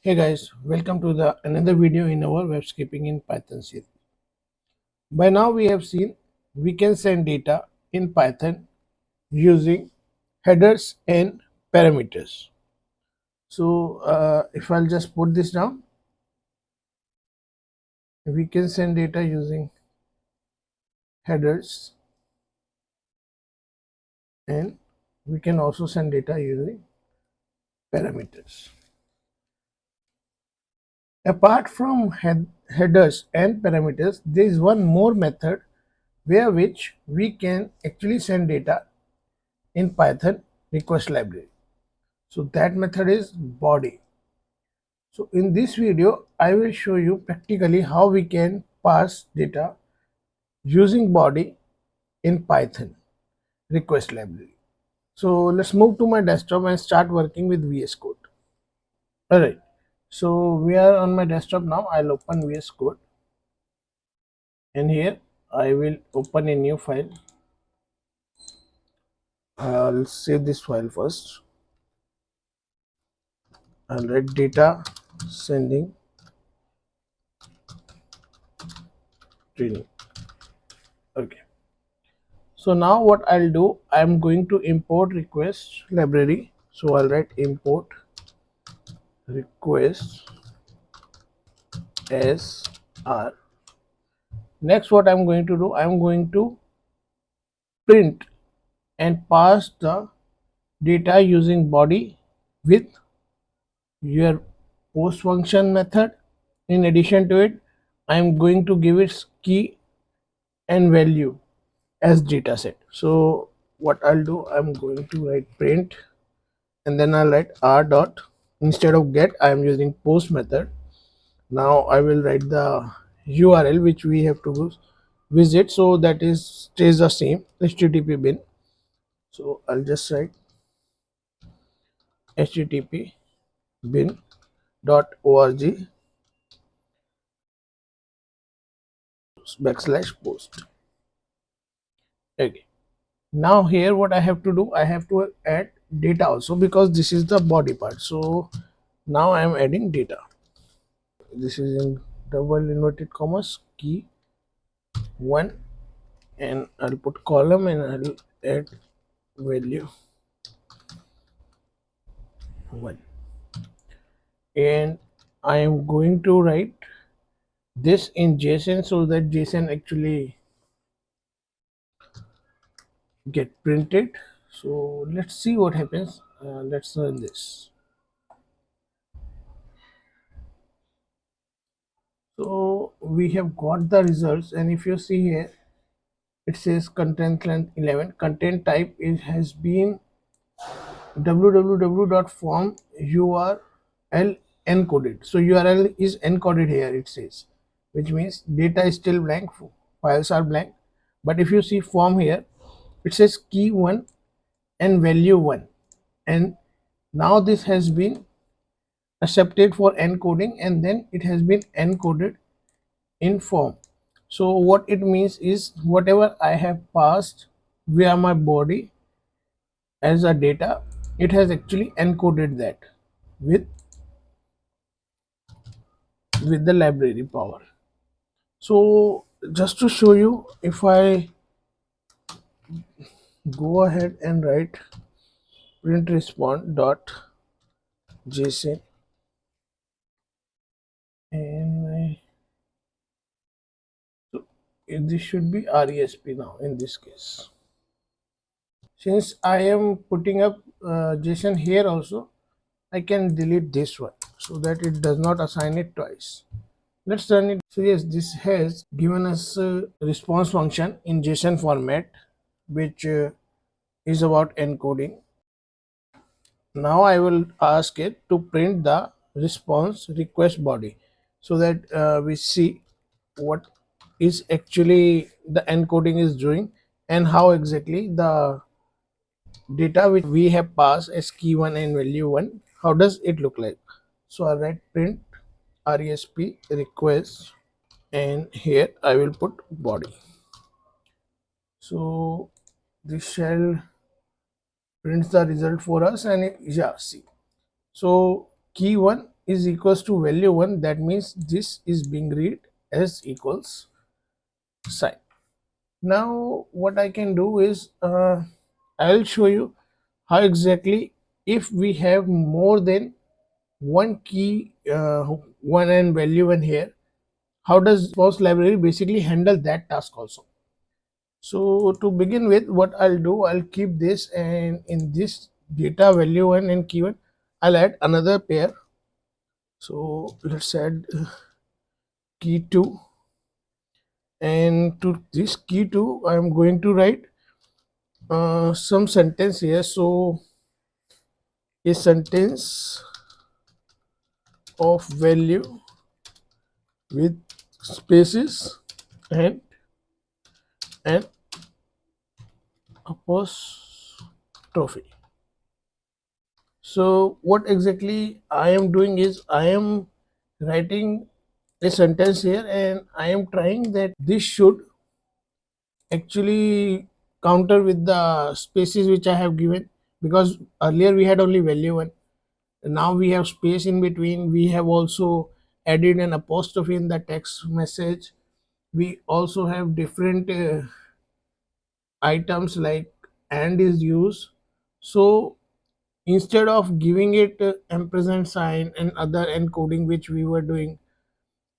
Hey guys, welcome to the another video in our web scraping in Python series. By now we have seen we can send data in Python using headers and parameters. So if I'll just put this down, we can send data using headers and we can also send data using parameters. Apart from headers and parameters, there is one more method where which we can actually send data in Python request library. So that method is body. So in this video, I will show you practically how we can pass data using body in Python request library. So let's move to my desktop and start working with VS Code. Alright, so we are on my desktop now. I'll open VS Code and here I will open a new file. I'll save this file first. I'll write data sending training. Okay. So now what I'll do, I'm going to import request library. So I'll write import request as r. Next what I'm going to do, I'm going to print and pass the data using body with your post function method. In addition to it, I'm going to give its key and value as data set. So what I'll do, I'm going to write print and then I'll write r dot, instead of get I am using post method. Now I will write the URL which we have to visit, so that is stays the same, http bin. So I'll just write http bin dot org backslash post. Okay, now here what I have to do, I have to add data also because this is the body part. So now I am adding data. This is in double inverted commas key 1 and I'll put column and I'll add value 1 and I am going to write this in JSON so that JSON actually get printed. So let's see what happens. Let's run this. So we have got the results, and if you see here it says content length 11, content type is has been www.form URL encoded. So URL is encoded here, it says, which means data is still blank, files are blank. But if you see form here, it says key 1 and value 1, and now this has been accepted for encoding and then it has been encoded in form. So what it means is whatever I have passed via my body as a data, it has actually encoded that with the library power. So just to show you, if I go ahead and write print response dot json and so this should be resp now in this case. Since I am putting up json here also, I can delete this one so that it does not assign it twice. Let's run it. So yes, this has given us a response function in JSON format, which is about encoding. Now I will ask it to print the response request body so that we see what is actually the encoding is doing and how exactly the data which we have passed as key 1 and value 1, how does it look like. So I write print resp request and here I will put body. So this shell prints the result for us and yeah, see. So key 1 is equals to value 1, that means this is being read as equals sign. Now what I can do is I'll show you how exactly, if we have more than one key, one and value in here, how does response library basically handle that task also. So to begin with, what I'll do, I'll keep this, and in this data value 1 and key 1, I'll add another pair. So let's add key 2, and to this key 2 I'm going to write some sentence here. So a sentence of value with spaces and an apostrophe. So what exactly I am doing is I am writing a sentence here, and I am trying that this should actually counter with the spaces which I have given, because earlier we had only value 1. Now we have space in between. We have also added an apostrophe in the text message. We also have different items like and is used. So instead of giving it ampersand sign and other encoding which we were doing,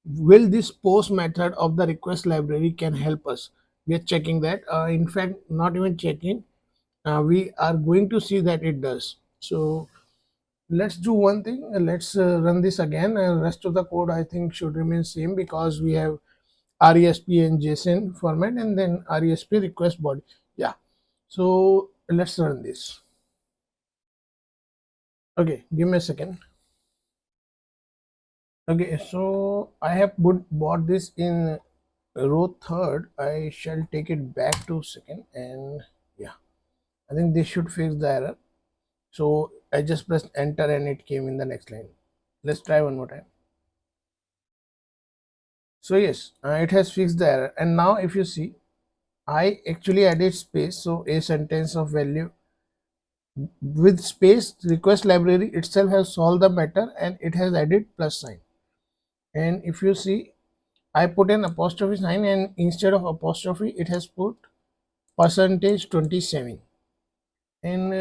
will this post method of the request library can help us. We are checking that, in fact not even checking, we are going to see that it does. So let's do one thing, let's run this again, and rest of the code I think should remain same, because we have resp and JSON format, and then resp request body. Yeah, so let's run this. Okay, give me a second. Okay, so I have bought this in row third. I shall take it back to second, and yeah, I think this should fix the error. So I just pressed enter and it came in the next line. Let's try one more time. So yes, it has fixed the error, and now if you see, I actually added space. So a sentence of value with space, request library itself has solved the matter, and it has added plus sign. And if you see, I put an apostrophe sign, and instead of apostrophe it has put percentage 27. And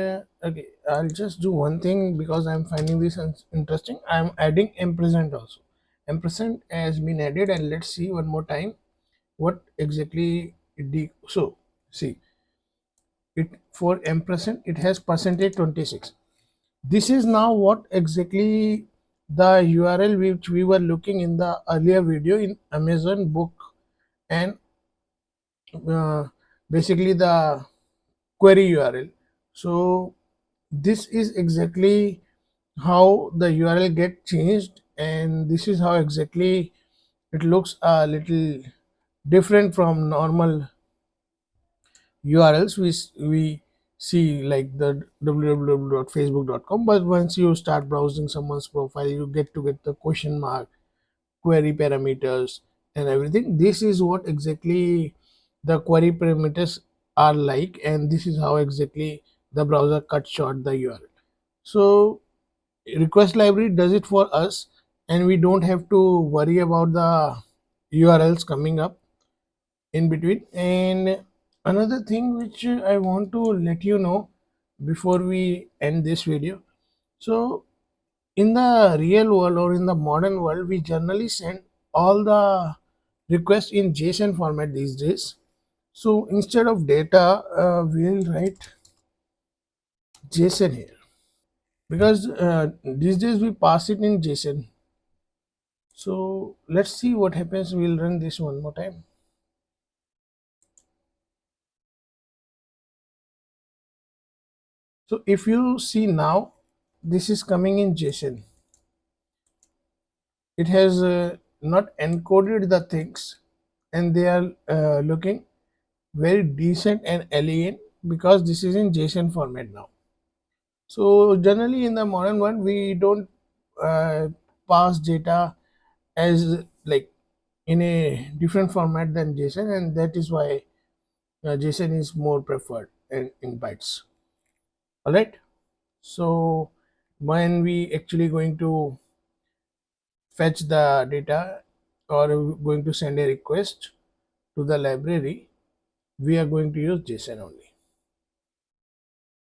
okay, I'll just do one thing because I'm finding this interesting. I'm adding ampersand also. Ampersand has been added, and let's see one more time what exactly so see it, for ampersand it has percentage 26. This is now what exactly the URL which we were looking in the earlier video in Amazon book, and uh, basically the query URL. So this is exactly how the URL get changed, and this is how exactly it looks a little different from normal URLs we see, like the www.facebook.com. But once you start browsing someone's profile, you get the question mark, query parameters, and everything. This is what exactly the query parameters are like, and this is how exactly the browser cuts short the URL. So request library does it for us, and we don't have to worry about the URLs coming up in between. And another thing which I want to let you know before we end this video, so in the real world or in the modern world, we generally send all the requests in JSON format these days. So instead of data, we'll write JSON here, because these days we pass it in JSON. So let's see what happens. We'll run this one more time. So if you see now, this is coming in JSON. It has not encoded the things, and they are looking very decent and elegant because this is in JSON format now. So generally in the modern one, we don't uh, pass data as like in a different format than JSON, and that is why JSON is more preferred in bytes. All right. So when we actually going to fetch the data or going to send a request to the library, we are going to use JSON only.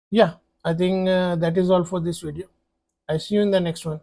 Yeah, I think that is all for this video. I see you in the next one.